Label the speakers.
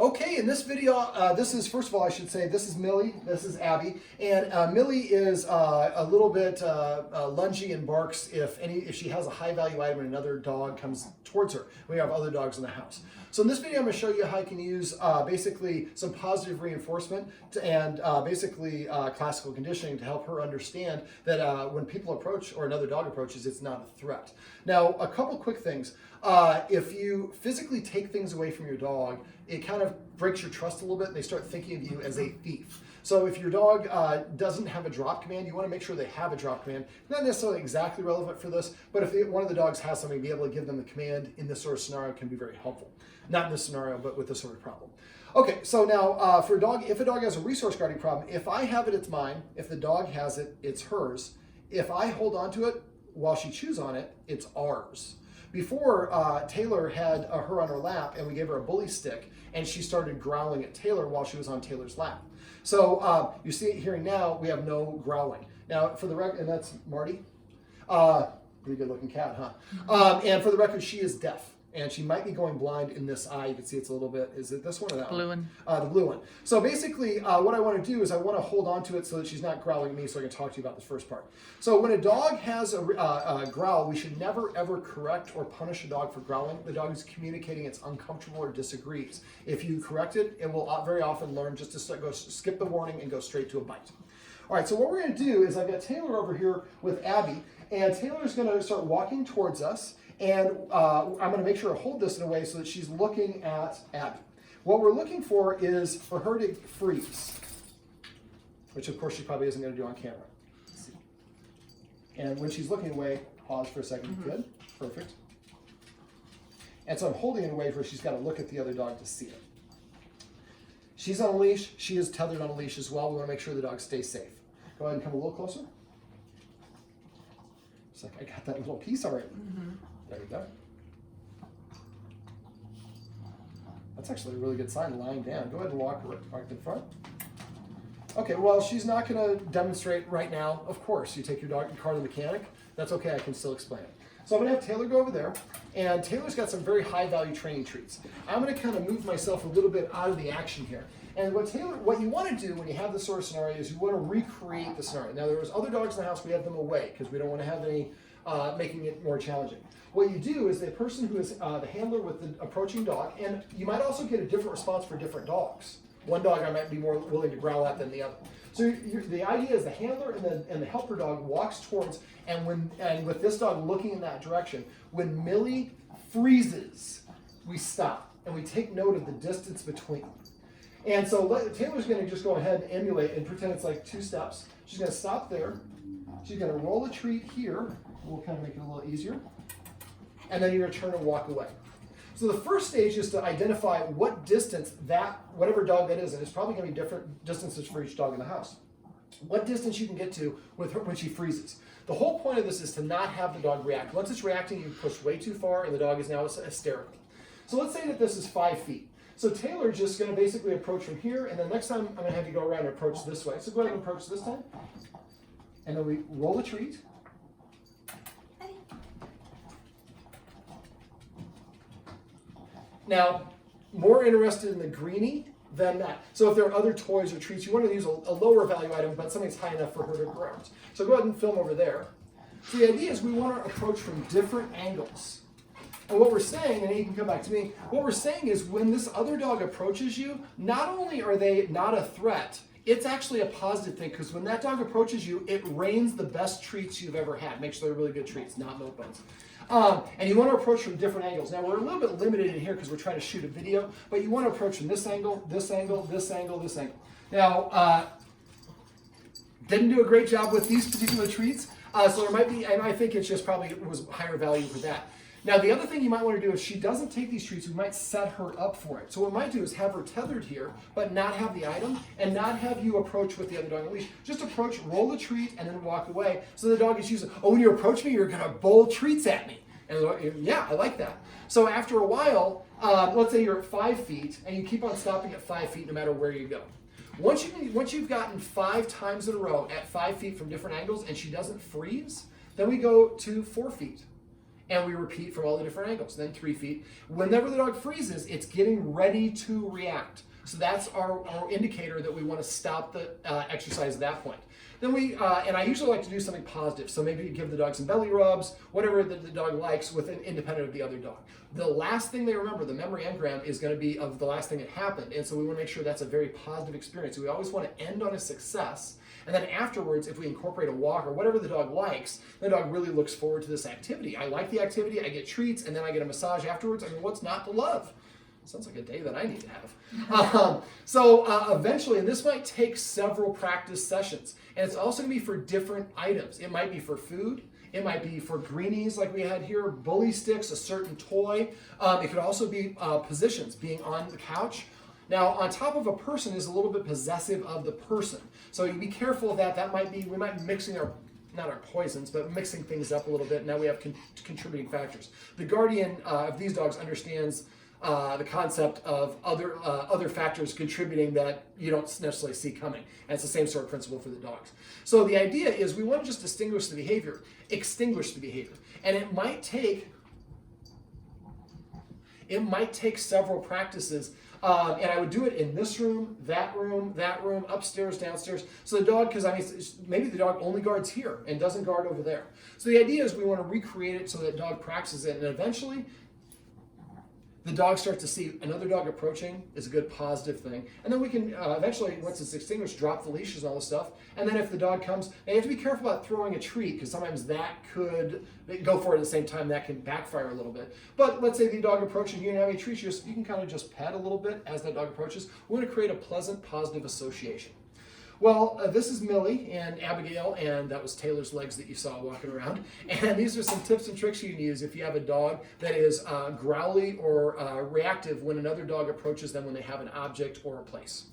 Speaker 1: Okay, in this video, this is, first of all, I should say, this is Millie, this is Abbie, and Millie is a little bit lungy and barks if she has a high value item and another dog comes towards her. We have other dogs in the house. So in this video, I'm going to show you how you can use basically some positive reinforcement and basically classical conditioning to help her understand that when people approach or another dog approaches, it's not a threat. Now, a couple quick things. If you physically take things away from your dog, it kind of breaks your trust a little bit, and they start thinking of you as a thief. So if your dog doesn't have a drop command, you want to make sure they have a drop command. Not necessarily exactly relevant for this, but if one of the dogs has something, be able to give them the command in this sort of scenario can be very helpful. Not in this scenario, but with this sort of problem. Okay, so now for a dog, if a dog has a resource guarding problem, if I have it, it's mine. If the dog has it, it's hers. If I hold on to it while she chews on it, it's ours. Before, Taylor had her on her lap, and we gave her a bully stick, and she started growling at Taylor while she was on Taylor's lap. So you see it here now, we have no growling. Now, for the record, and that's Marty. Pretty good looking cat, huh? And for the record, she is deaf. And she might be going blind in this eye. You can see it's a little bit, is it this one or that
Speaker 2: blue one?
Speaker 1: The blue one. So basically, what I want to do is I want to hold on to it so that she's not growling at me, so I can talk to you about this first part. So when a dog has a growl, we should never ever correct or punish a dog for growling. The dog is communicating it's uncomfortable or disagrees. If you correct it, it will very often learn just to skip the warning and go straight to a bite. All right, so what we're going to do is I've got Taylor over here with Abbie, and Taylor's going to start walking towards us. And I'm going to make sure to hold this in a way so that she's looking at Abbie. What we're looking for is for her to freeze, which of course she probably isn't going to do on camera. And when she's looking away, pause for a second. Mm-hmm. Good, perfect. And so I'm holding it away where she's got to look at the other dog to see it. She's on a leash. She is tethered on a leash as well. We want to make sure the dog stays safe. Go ahead and come a little closer. It's like I got that little piece already. Mm-hmm. There you go. That's actually a really good sign, lying down. Go ahead and walk right in front. Okay, well, she's not going to demonstrate right now. Of course, you take your dog and car to the mechanic. That's okay, I can still explain it. So I'm going to have Taylor go over there, and Taylor's got some very high-value training treats. I'm going to kind of move myself a little bit out of the action here. And what you want to do when you have this sort of scenario is you want to recreate the scenario. Now, there was other dogs in the house, we had them away because we don't want to have any making it more challenging. What you do is the person who is the handler with the approaching dog, and you might also get a different response for different dogs. One dog I might be more willing to growl at than the other. So the idea is the handler and the helper dog walks towards, and with this dog looking in that direction, when Millie freezes, we stop and we take note of the distance between. And so Taylor's going to just go ahead and emulate and pretend it's like 2 steps. She's going to stop there. She's going to roll a treat here. We'll kind of make it a little easier. And then you're going to turn and walk away. So the first stage is to identify what distance whatever dog that is, and it's probably going to be different distances for each dog in the house. What distance you can get to with her when she freezes. The whole point of this is to not have the dog react. Once it's reacting, you push way too far, and the dog is now hysterical. So let's say that this is 5 feet. So Taylor's just going to basically approach from here, and then next time I'm going to have you go around and approach this way. So go ahead and approach this time. And then we roll the treat. Now, more interested in the greenie than that. So if there are other toys or treats, you want to use a lower value item, but something that's high enough for her to grab. So go ahead and film over there. So the idea is we want to approach from different angles. And what we're saying, and you can come back to me, what we're saying is when this other dog approaches you, not only are they not a threat, it's actually a positive thing, because when that dog approaches you, it rains the best treats you've ever had. Make sure they're really good treats, not milk bones. And you want to approach from different angles. Now, we're a little bit limited in here because we're trying to shoot a video, but you want to approach from this angle, this angle, this angle, this angle. Now, didn't do a great job with these particular treats, so there might be, and I think it's just probably was higher value for that. Now, the other thing you might want to do if she doesn't take these treats, we might set her up for it. So what we might do is have her tethered here, but not have the item, and not have you approach with the other dog on the leash. Just approach, roll the treat, and then walk away. So the dog is using, oh, when you approach me, you're going to bowl treats at me. And yeah, I like that. So after a while, let's say you're at 5 feet, and you keep on stopping at 5 feet no matter where you go. Once you've gotten 5 times in a row at 5 feet from different angles, and she doesn't freeze, then we go to 4 feet. and we repeat from all the different angles. Then 3 feet. Whenever the dog freezes, it's getting ready to react. So that's our indicator that we want to stop the exercise at that point. Then and I usually like to do something positive. So maybe you give the dog some belly rubs, whatever the dog likes, independent of the other dog. The last thing they remember, the memory engram, is going to be of the last thing that happened. And so we want to make sure that's a very positive experience. So we always want to end on a success. And then afterwards, if we incorporate a walk or whatever the dog likes, the dog really looks forward to this activity. I like the activity, I get treats, and then I get a massage afterwards. I mean, what's not to love? Sounds like a day that I need to have. Eventually, and this might take several practice sessions, and it's also going to be for different items. It might be for food. It might be for greenies like we had here, bully sticks, a certain toy. It could also be positions, being on the couch. Now, on top of a person is a little bit possessive of the person. So you be careful of that. That might be, we might be mixing not our poisons, but mixing things up a little bit. Now we have contributing factors. The guardian of these dogs understands the concept of other factors contributing that you don't necessarily see coming. And it's the same sort of principle for the dogs. So the idea is we want to just distinguish the behavior, extinguish the behavior. And it might take several practices. And I would do it in this room, that room, upstairs, downstairs. So the dog, because maybe the dog only guards here and doesn't guard over there. So the idea is we want to recreate it so that dog practices it, and eventually the dog starts to see another dog approaching is a good positive thing. And then we can eventually, once it's extinguished, drop the leashes and all this stuff. And then if the dog comes, and you have to be careful about throwing a treat, because sometimes that could go for it at the same time. That can backfire a little bit. But let's say the dog approaches, you don't have any treats, you can kind of just pet a little bit as that dog approaches. We want to create a pleasant, positive association. Well, this is Millie and Abigail, and that was Taylor's legs that you saw walking around. And these are some tips and tricks you can use if you have a dog that is growly or reactive when another dog approaches them when they have an object or a place.